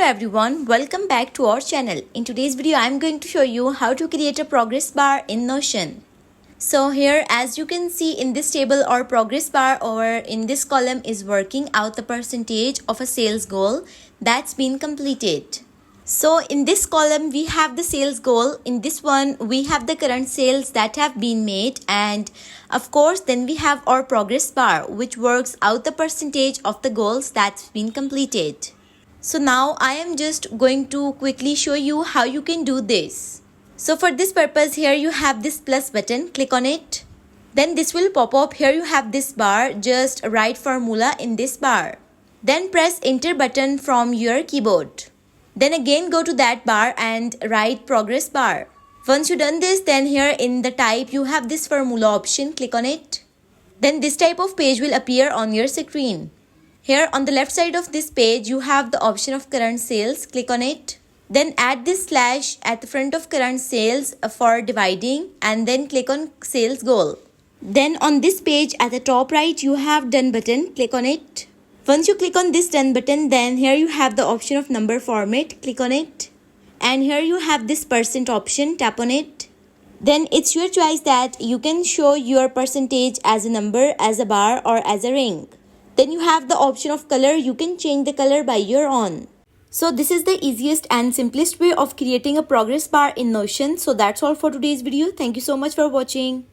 everyone, welcome back to our channel. In today's video, I'm going to show you how to create a progress bar in Notion. So here, as you can see in this table, our progress bar over in this column is working out the percentage of a sales goal that's been completed. So in this column, we have the sales goal. In this one, we have the current sales that have been made, and of course, then we have our progress bar, which works out the percentage of the goals that's been completed. So now I am just going to quickly show you how you can do this. So for this purpose, here you have this plus button, click on it. Then this will pop up. Here you have this bar, just write formula in this bar. Then press enter button from your keyboard. Then again go to that bar and write progress bar. Once you done this, then here in the type you have this formula option, click on it. Then this type of page will appear on your screen. Here on the left side of this page, you have the option of current sales. Click on it. Then add this slash at the front of current sales for dividing, and then click on sales goal. Then on this page at the top right, you have done button. Click on it. Once you click on this done button, then here you have the option of number format. Click on it. And here you have this percent option. Tap on it. Then it's your choice that you can show your percentage as a number, as a bar, or as a ring. Then you have the option of color. You can change the color by your own. So this is the easiest and simplest way of creating a progress bar in Notion. So that's all for today's video. Thank you so much for watching.